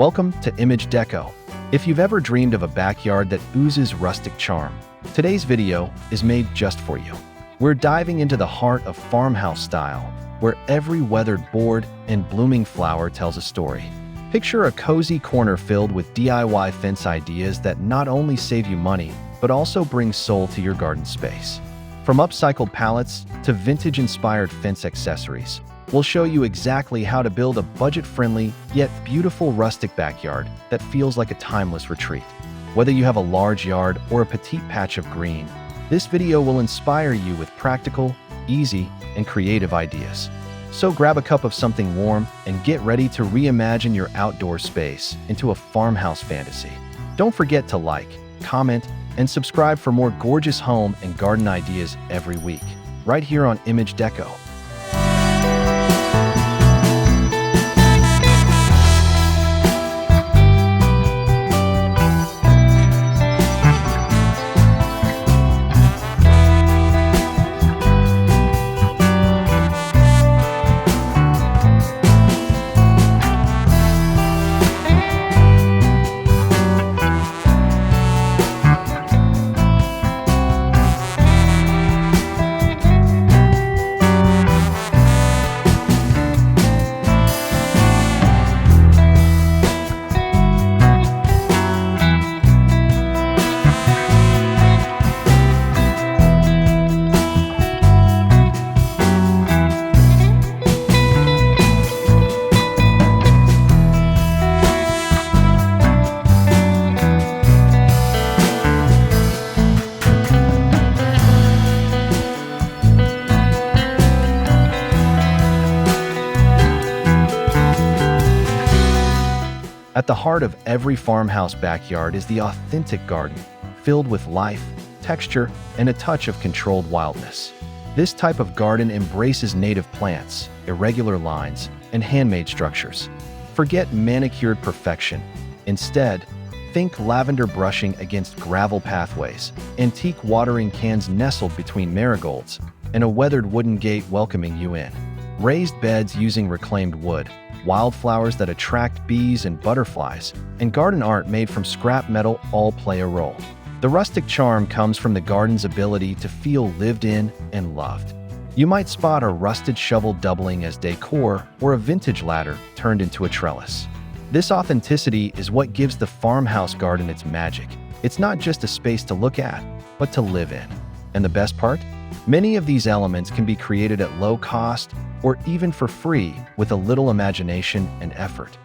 Welcome to Image Deco. If you've ever dreamed of a backyard that oozes rustic charm, today's video is made just for you. We're diving into the heart of farmhouse style, where every weathered board and blooming flower tells a story. Picture a cozy corner filled with DIY fence ideas that not only save you money, but also bring soul to your garden space. From upcycled pallets to vintage-inspired fence accessories, we'll show you exactly how to build a budget-friendly yet beautiful rustic backyard that feels like a timeless retreat. Whether you have a large yard or a petite patch of green, this video will inspire you with practical, easy, and creative ideas. So grab a cup of something warm and get ready to reimagine your outdoor space into a farmhouse fantasy. Don't forget to like, comment, and subscribe for more gorgeous home and garden ideas every week, right here on Image Deco. At the heart of every farmhouse backyard is the authentic garden, filled with life, texture, and a touch of controlled wildness. This type of garden embraces native plants, irregular lines, and handmade structures. Forget manicured perfection. Instead, think lavender brushing against gravel pathways, antique watering cans nestled between marigolds, and a weathered wooden gate welcoming you in. Raised beds using reclaimed wood, wildflowers that attract bees and butterflies, and garden art made from scrap metal all play a role. The rustic charm comes from the garden's ability to feel lived in and loved. You might spot a rusted shovel doubling as decor or a vintage ladder turned into a trellis. This authenticity is what gives the farmhouse garden its magic. It's not just a space to look at, but to live in. And the best part? Many of these elements can be created at low cost or even for free with a little imagination and effort.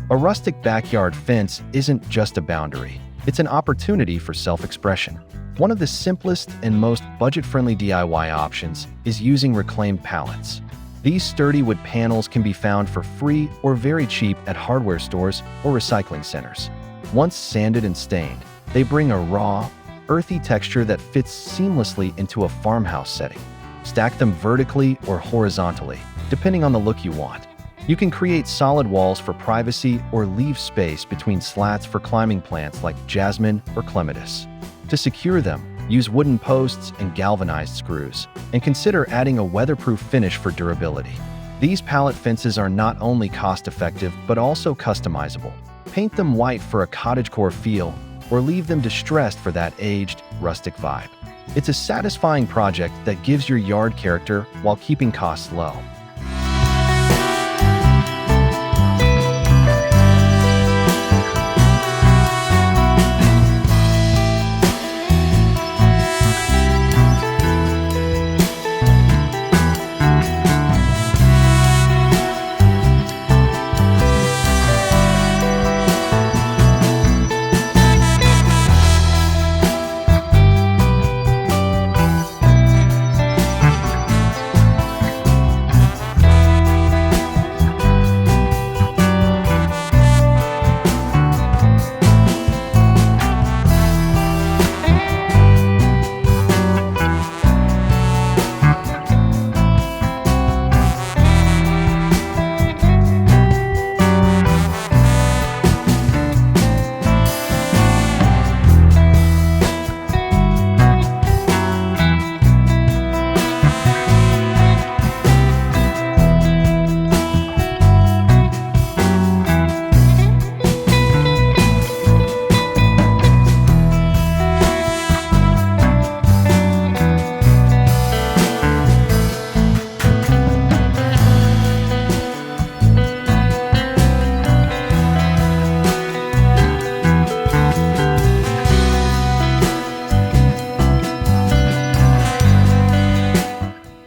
A rustic backyard fence isn't just a boundary, it's an opportunity for self-expression. One of the simplest and most budget-friendly DIY options is using reclaimed pallets. These sturdy wood panels can be found for free or very cheap at hardware stores or recycling centers. Once sanded and stained, they bring a raw, earthy texture that fits seamlessly into a farmhouse setting. Stack them vertically or horizontally, depending on the look you want. You can create solid walls for privacy or leave space between slats for climbing plants like jasmine or clematis. To secure them, use wooden posts and galvanized screws, and consider adding a weatherproof finish for durability. These pallet fences are not only cost-effective but also customizable. Paint them white for a cottagecore feel, or leave them distressed for that aged, rustic vibe. It's a satisfying project that gives your yard character while keeping costs low.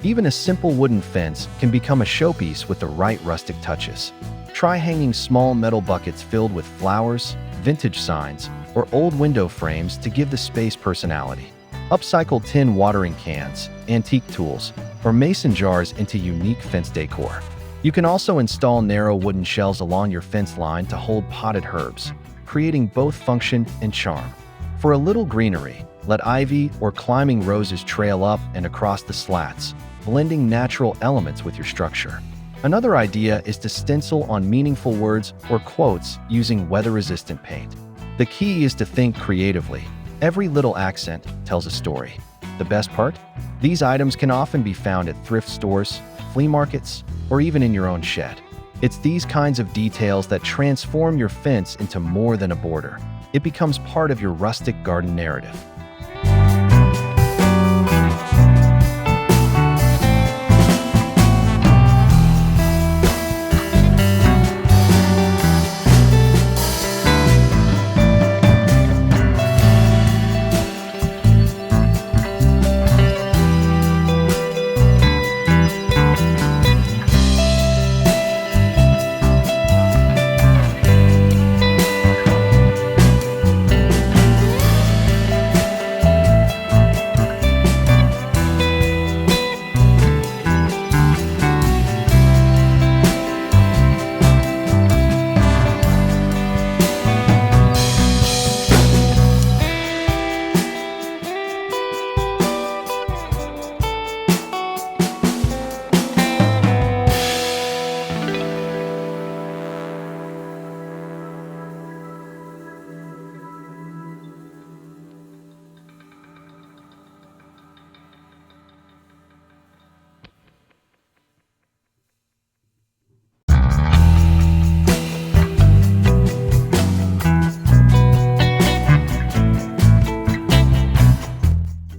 Even a simple wooden fence can become a showpiece with the right rustic touches. Try hanging small metal buckets filled with flowers, vintage signs, or old window frames to give the space personality. Upcycle tin watering cans, antique tools, or mason jars into unique fence decor. You can also install narrow wooden shelves along your fence line to hold potted herbs, creating both function and charm. For a little greenery, let ivy or climbing roses trail up and across the slats, blending natural elements with your structure. Another idea is to stencil on meaningful words or quotes using weather-resistant paint. The key is to think creatively. Every little accent tells a story. The best part? These items can often be found at thrift stores, flea markets, or even in your own shed. It's these kinds of details that transform your fence into more than a border. It becomes part of your rustic garden narrative.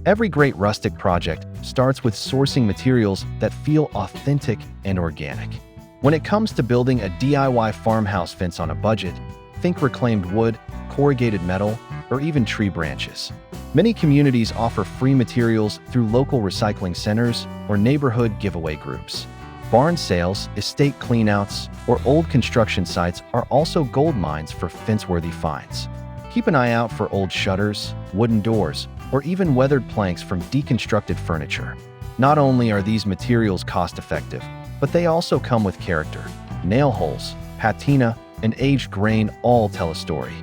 Every great rustic project starts with sourcing materials that feel authentic and organic. When it comes to building a DIY farmhouse fence on a budget, think reclaimed wood, corrugated metal, or even tree branches. Many communities offer free materials through local recycling centers or neighborhood giveaway groups. Barn sales, estate cleanouts, or old construction sites are also gold mines for fence-worthy finds. Keep an eye out for old shutters, wooden doors, or even weathered planks from deconstructed furniture. Not only are these materials cost-effective, but they also come with character. Nail holes, patina, and aged grain all tell a story.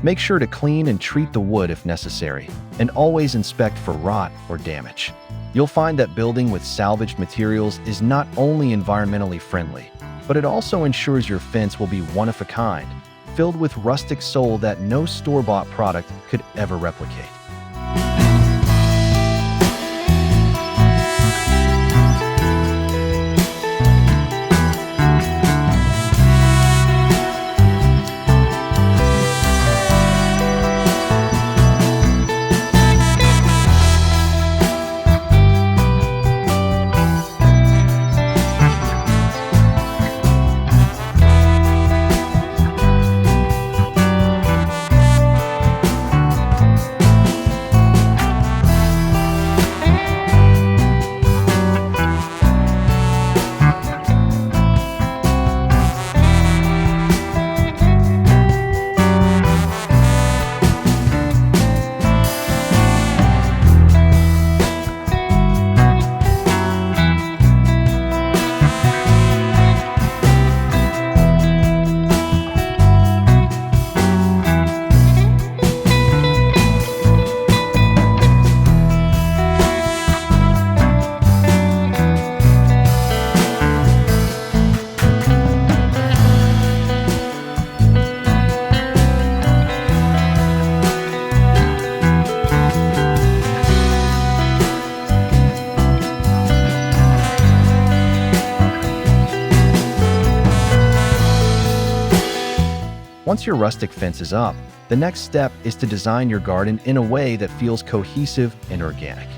Make sure to clean and treat the wood if necessary, and always inspect for rot or damage. You'll find that building with salvaged materials is not only environmentally friendly, but it also ensures your fence will be one of a kind, filled with rustic soul that no store-bought product could ever replicate. Once your rustic fence is up, the next step is to design your garden in a way that feels cohesive and organic.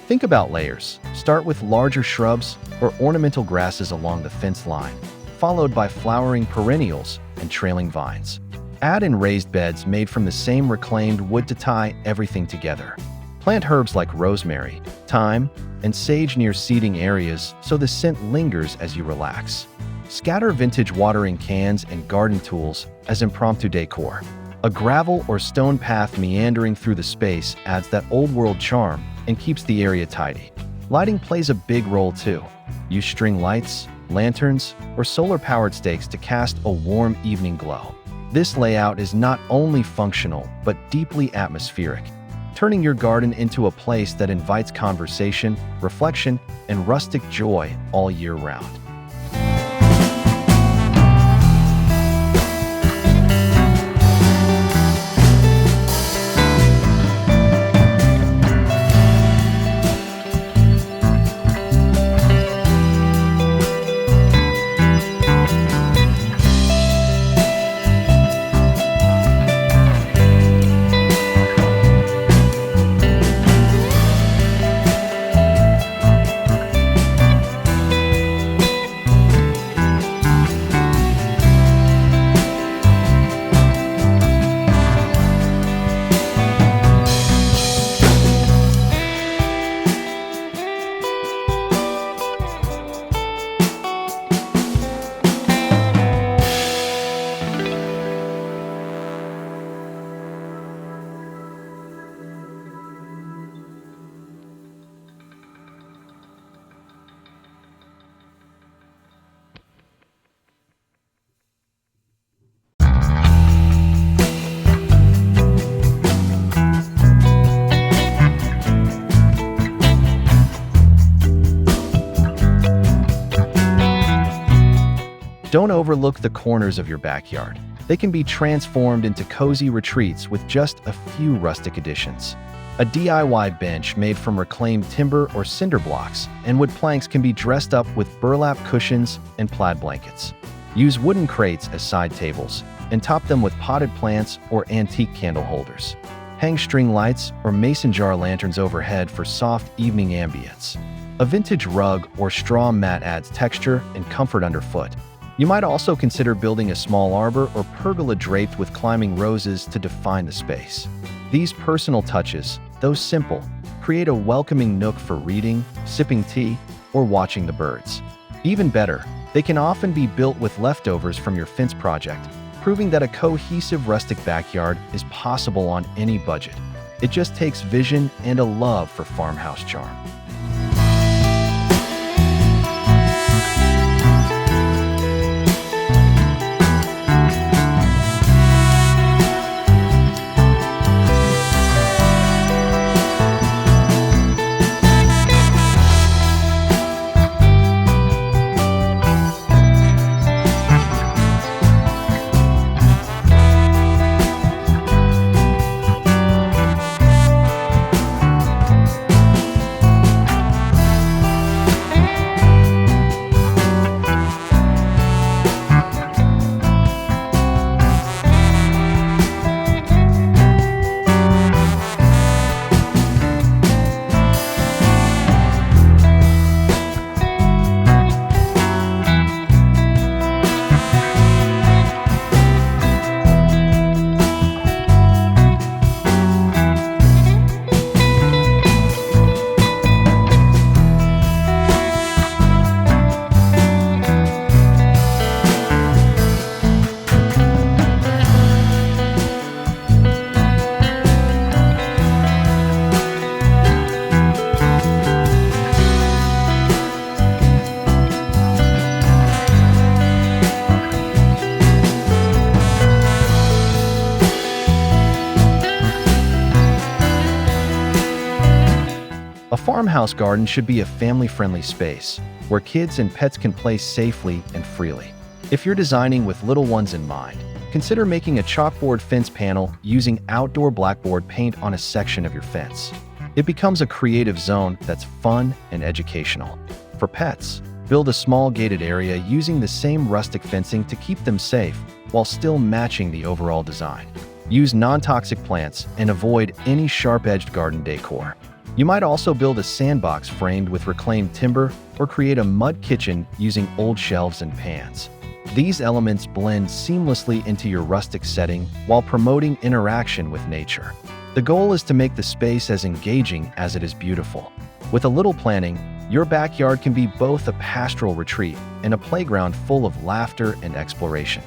Think about layers. Start with larger shrubs or ornamental grasses along the fence line, followed by flowering perennials and trailing vines. Add in raised beds made from the same reclaimed wood to tie everything together. Plant herbs like rosemary, thyme, and sage near seating areas so the scent lingers as you relax. Scatter vintage watering cans and garden tools as impromptu decor. A gravel or stone path meandering through the space adds that old-world charm and keeps the area tidy. Lighting plays a big role too. Use string lights, lanterns, or solar-powered stakes to cast a warm evening glow. This layout is not only functional, but deeply atmospheric, turning your garden into a place that invites conversation, reflection, and rustic joy all year round. Don't overlook the corners of your backyard. They can be transformed into cozy retreats with just a few rustic additions. A DIY bench made from reclaimed timber or cinder blocks and wood planks can be dressed up with burlap cushions and plaid blankets. Use wooden crates as side tables and top them with potted plants or antique candle holders. Hang string lights or mason jar lanterns overhead for soft evening ambience. A vintage rug or straw mat adds texture and comfort underfoot. You might also consider building a small arbor or pergola draped with climbing roses to define the space. These personal touches, though simple, create a welcoming nook for reading, sipping tea, or watching the birds. Even better, they can often be built with leftovers from your fence project, proving that a cohesive rustic backyard is possible on any budget. It just takes vision and a love for farmhouse charm. A farmhouse garden should be a family-friendly space where kids and pets can play safely and freely. If you're designing with little ones in mind, consider making a chalkboard fence panel using outdoor blackboard paint on a section of your fence. It becomes a creative zone that's fun and educational. For pets, Build a small gated area using the same rustic fencing to keep them safe while still matching the overall design. Use non-toxic plants and avoid any sharp-edged garden decor. You might also build a sandbox framed with reclaimed timber or create a mud kitchen using old shelves and pans. These elements blend seamlessly into your rustic setting while promoting interaction with nature. The goal is to make the space as engaging as it is beautiful. With a little planning, your backyard can be both a pastoral retreat and a playground full of laughter and exploration.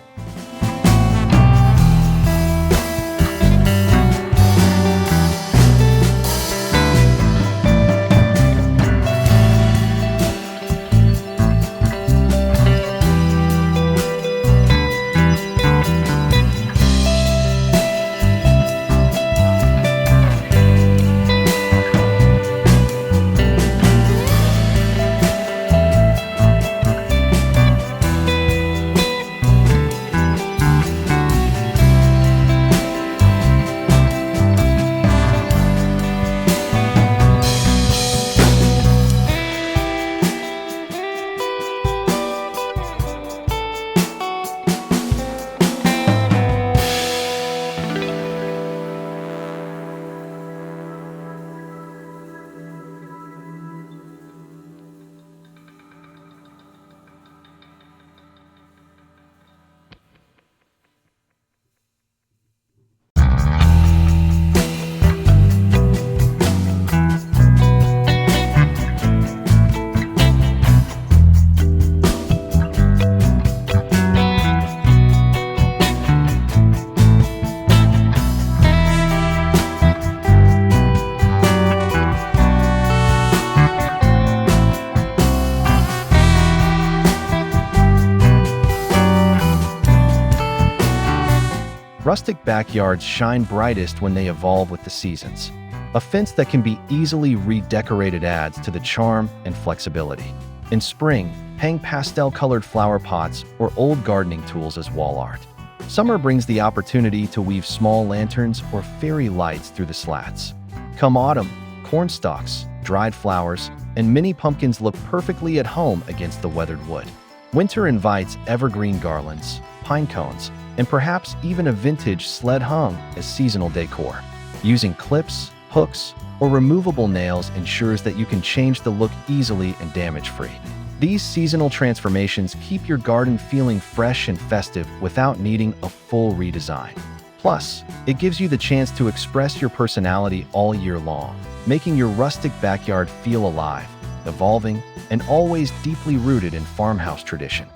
Rustic backyards shine brightest when they evolve with the seasons. A fence that can be easily redecorated adds to the charm and flexibility. In spring, hang pastel-colored flower pots or old gardening tools as wall art. Summer brings the opportunity to weave small lanterns or fairy lights through the slats. Come autumn, corn stalks, dried flowers, and mini pumpkins look perfectly at home against the weathered wood. Winter invites evergreen garlands, pine cones, and perhaps even a vintage sled hung as seasonal decor. Using clips, hooks, or removable nails ensures that you can change the look easily and damage-free. These seasonal transformations keep your garden feeling fresh and festive without needing a full redesign. Plus, it gives you the chance to express your personality all year long, making your rustic backyard feel alive, evolving, and always deeply rooted in farmhouse tradition.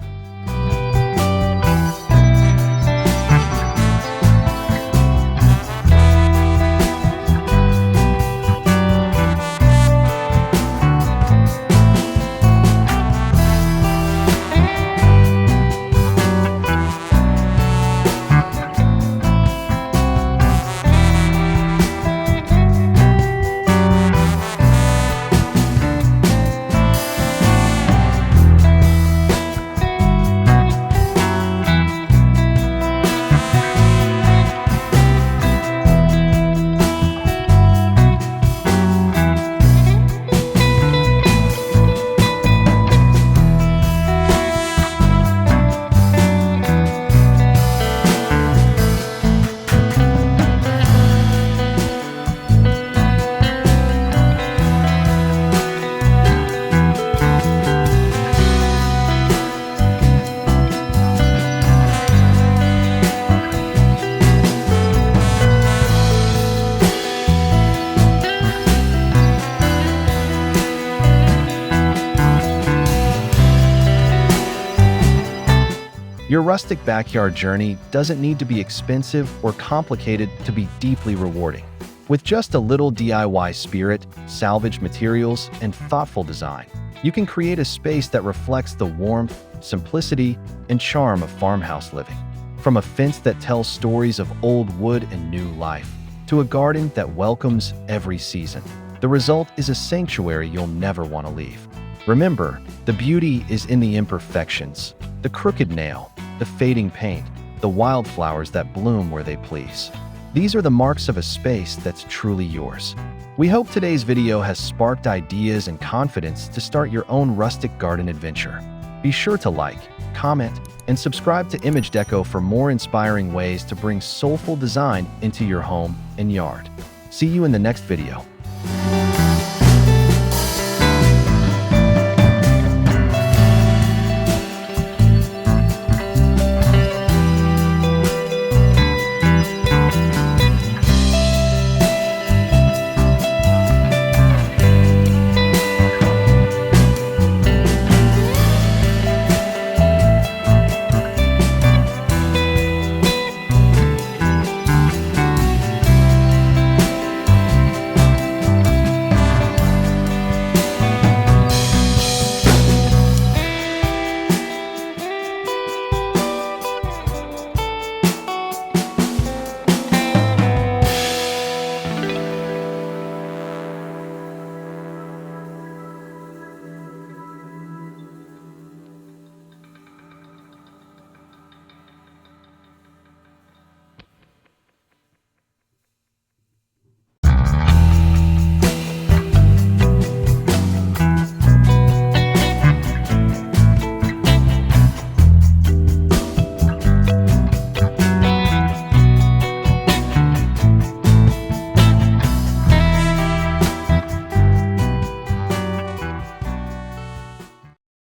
Your rustic backyard journey doesn't need to be expensive or complicated to be deeply rewarding. With just a little DIY spirit, salvage materials, and thoughtful design, you can create a space that reflects the warmth, simplicity, and charm of farmhouse living. From a fence that tells stories of old wood and new life, to a garden that welcomes every season, the result is a sanctuary you'll never want to leave. Remember, the beauty is in the imperfections, the crooked nail, the fading paint, the wildflowers that bloom where they please. These are the marks of a space that's truly yours. We hope today's video has sparked ideas and confidence to start your own rustic garden adventure. Be sure to like, comment, and subscribe to Image Deco for more inspiring ways to bring soulful design into your home and yard. See you in the next video.